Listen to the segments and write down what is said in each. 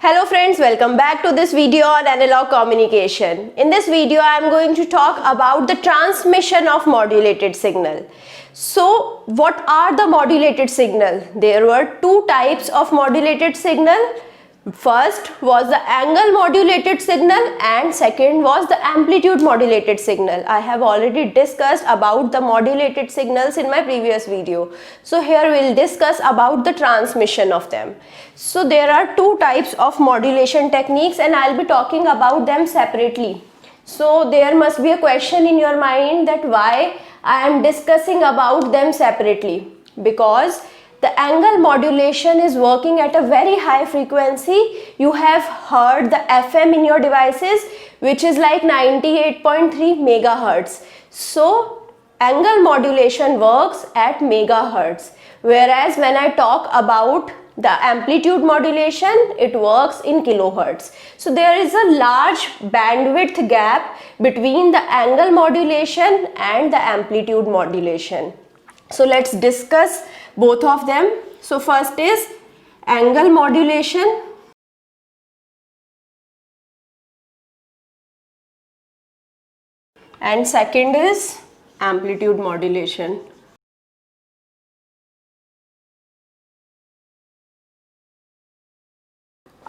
Hello friends, welcome back to this video on analog communication. In this video, I am going to talk about the transmission of modulated signal. So, what are the modulated signal? There were two types of modulated signal. First was the angle modulated signal and second was the amplitude modulated signal. I have already discussed about the modulated signals in my previous video. So here we will discuss about the transmission of them. So there are two types of modulation techniques and I will be talking about them separately. So there must be a question in your mind that why I am discussing about them separately, because the angle modulation is working at a very high frequency. You have heard the FM in your devices, which is like 98.3 megahertz. So angle modulation works at megahertz, whereas when I talk about the amplitude modulation, it works in kilohertz. So there is a large bandwidth gap between the angle modulation and the amplitude modulation. So let's discuss both of them. So first is angle modulation. And second is amplitude modulation.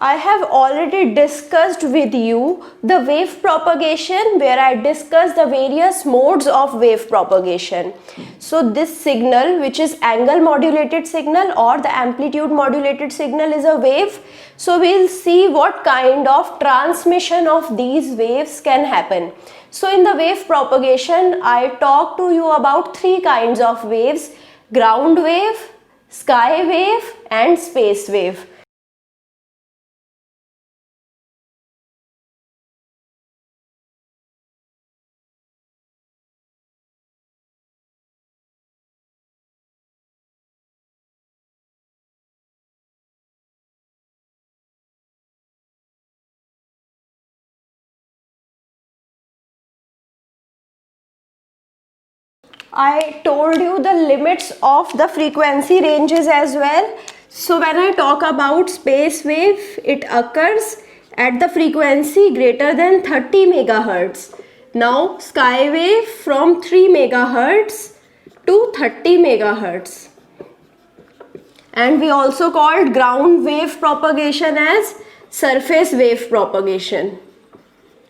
I have already discussed with you the wave propagation, where I discussed the various modes of wave propagation. So this signal, which is angle modulated signal or the amplitude modulated signal, is a wave. So we will see what kind of transmission of these waves can happen. So in the wave propagation, I talked to you about three kinds of waves: ground wave, sky wave and space wave. I told you the limits of the frequency ranges as well. So when I talk about space wave, it occurs at the frequency greater than 30 megahertz. Now sky wave from 3 megahertz to 30 megahertz. And we also called ground wave propagation as surface wave propagation.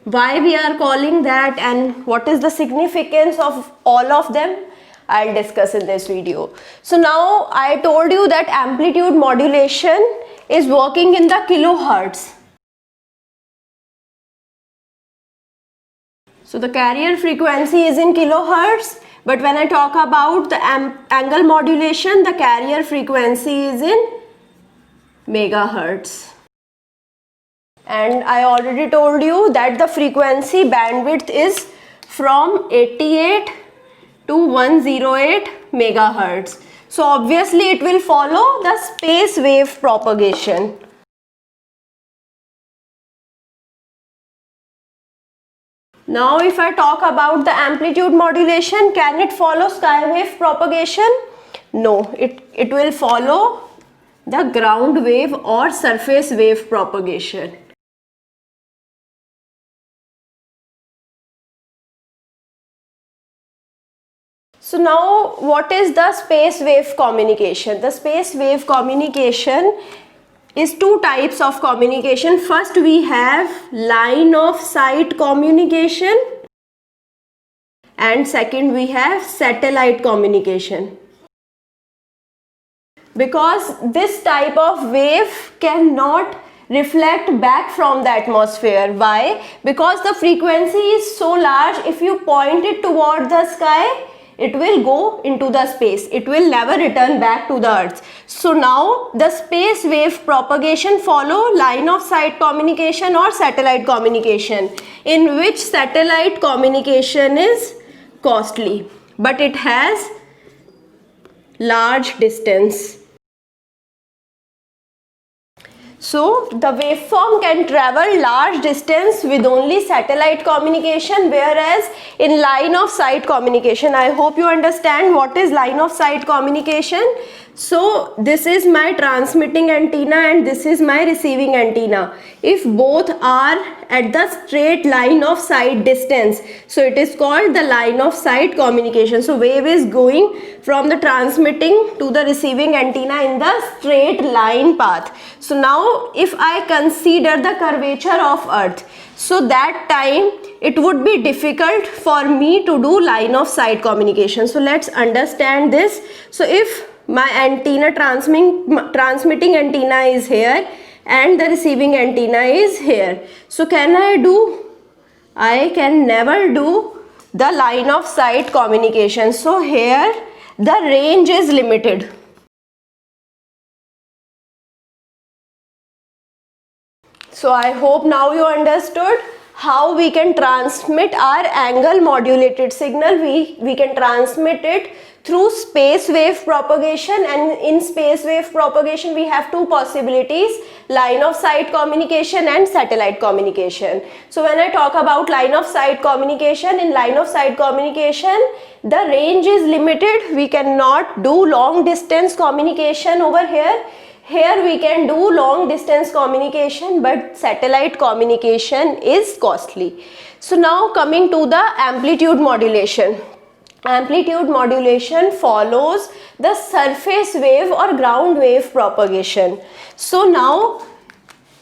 Why we are calling that and what is the significance of all of them, I'll discuss in this video. So now I told you that amplitude modulation is working in the kilohertz. So the carrier frequency is in kilohertz, but when I talk about the angle modulation, the carrier frequency is in megahertz. And I already told you that the frequency bandwidth is from 88 to 108 megahertz. So obviously it will follow the space wave propagation. Now if I talk about the amplitude modulation, can it follow sky wave propagation? No, it will follow the ground wave or surface wave propagation. So now what is the space wave communication? The space wave communication is two types of communication. First we have line of sight communication and second we have satellite communication. Because this type of wave cannot reflect back from the atmosphere. Why? Because the frequency is so large, if you point it toward the sky, it will go into the space. It will never return back to the earth. So now the space wave propagation follow line of sight communication or satellite communication, in which satellite communication is costly, but it has large distance. So the waveform can travel large distance with only satellite communication, whereas in line of sight communication, I hope you understand what is line of sight communication. So this is my transmitting antenna and this is my receiving antenna. If both are at the straight line of sight distance, so it is called the line of sight communication. So wave is going from the transmitting to the receiving antenna in the straight line path. So now if I consider the curvature of earth, so that time it would be difficult for me to do line of sight communication. So let's understand this. So if my antenna transmitting antenna is here and the receiving antenna is here, so can I do? I can never do the line of sight communication. So here the range is limited. So I hope now you understood how we can transmit our angle modulated signal. We can transmit it through space wave propagation, and in space wave propagation we have two possibilities: line of sight communication and satellite communication. So when I talk about line of sight communication, in line of sight communication the range is limited. We cannot do long distance communication over here. Here we can do long distance communication, but satellite communication is costly. So now coming to the amplitude modulation. Amplitude modulation follows the surface wave or ground wave propagation. So now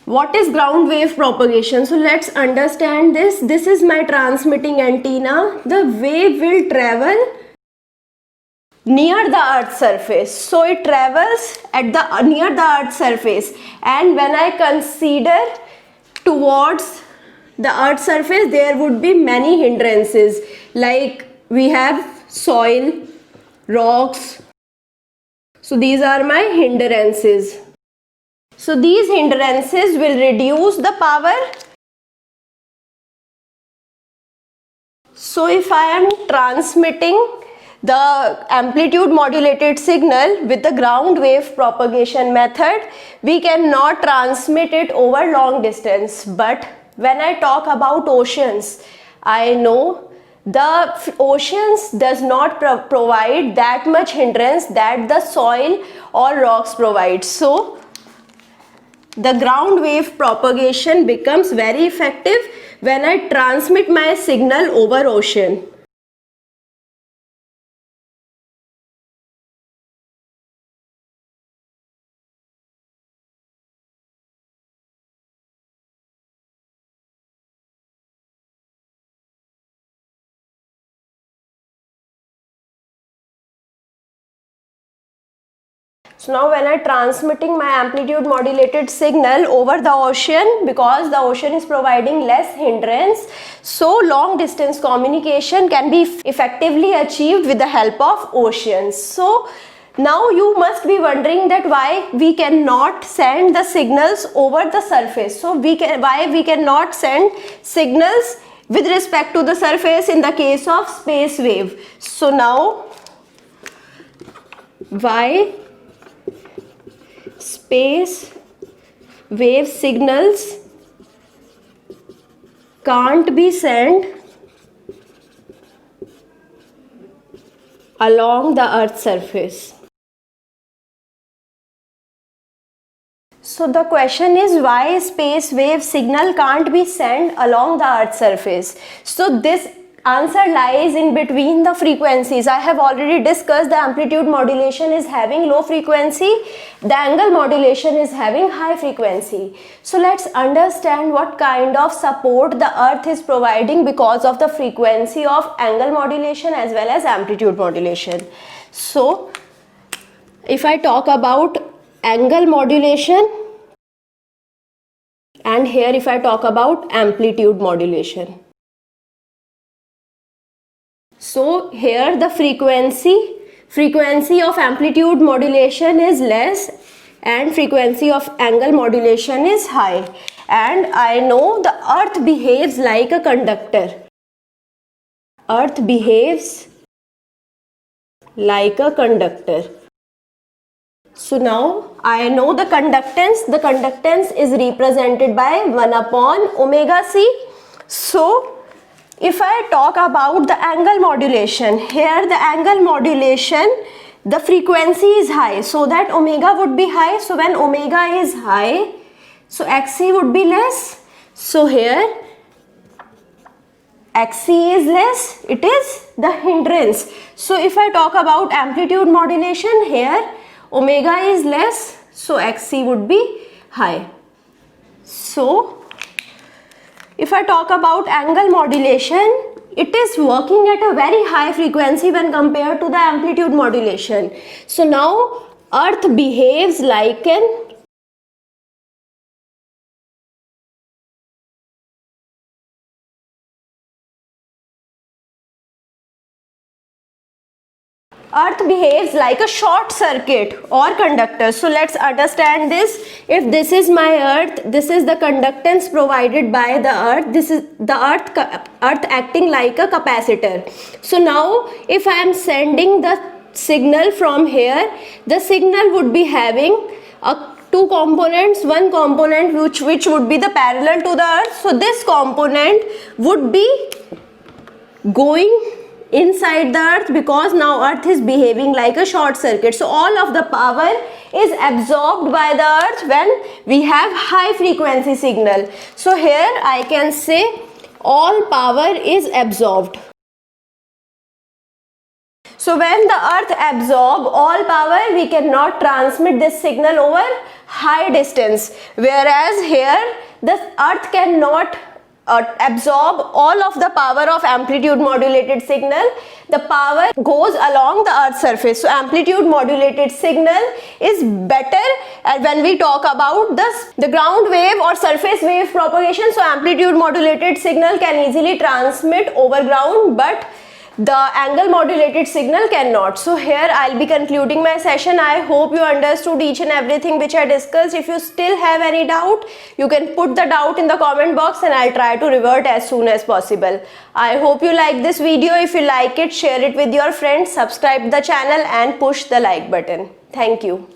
what is ground wave propagation? So let's understand this. This is my transmitting antenna. The wave will travel near the earth surface. So it travels at the near the earth surface, and when I consider towards the earth surface, there would be many hindrances, like we have soil, rocks. So these are my hindrances. So these hindrances will reduce the power. So if I am transmitting the amplitude modulated signal with the ground wave propagation method, we cannot transmit it over long distance. But when I talk about oceans, I know the oceans does not provide that much hindrance that the soil or rocks provide. So the ground wave propagation becomes very effective when I transmit my signal over ocean. So now when I transmitting my amplitude modulated signal over the ocean, because the ocean is providing less hindrance, so long distance communication can be effectively achieved with the help of oceans. So now you must be wondering that why we cannot send the signals over the surface. So why we cannot send signals with respect to the surface in the case of space wave. So now why space wave signals can't be sent along the earth's surface? So the question is why space wave signal can't be sent along the earth's surface. So this answer lies in between the frequencies. I have already discussed the amplitude modulation is having low frequency, the angle modulation is having high frequency. So let's understand what kind of support the earth is providing because of the frequency of angle modulation as well as amplitude modulation. So if I talk about angle modulation, and here if I talk about amplitude modulation. So here the frequency of amplitude modulation is less and frequency of angle modulation is high, and I know the earth behaves like a conductor. Earth behaves like a conductor. So now I know the conductance. The conductance is represented by 1 upon omega c. So if I talk about the angle modulation, here the angle modulation the frequency is high, so that omega would be high. So when omega is high, so Xc would be less. So here Xc is less, it is the hindrance. So if I talk about amplitude modulation, here omega is less, so Xc would be high. So if I talk about angle modulation, it is working at a very high frequency when compared to the amplitude modulation. So now Earth behaves like an Earth behaves like a short circuit or conductor. So let's understand this. If this is my Earth, this is the conductance provided by the Earth. This is the Earth acting like a capacitor. So now if I am sending the signal from here, the signal would be having two components. One component which would be the parallel to the Earth. So this component would be going inside the Earth, because now Earth is behaving like a short circuit. So all of the power is absorbed by the Earth when we have high frequency signal. So here I can say all power is absorbed. So when the Earth absorbs all power, we cannot transmit this signal over high distance, whereas here the Earth cannot absorb all of the power of amplitude modulated signal. The power goes along the Earth's surface. So amplitude modulated signal is better when we talk about the ground wave or surface wave propagation. So amplitude modulated signal can easily transmit over ground, but the angle modulated signal cannot. So here I'll be concluding my session. I hope you understood each and everything which I discussed. If you still have any doubt, you can put the doubt in the comment box and I'll try to revert as soon as possible. I hope you like this video. If you like it, share it with your friends, subscribe the channel and push the like button. Thank you.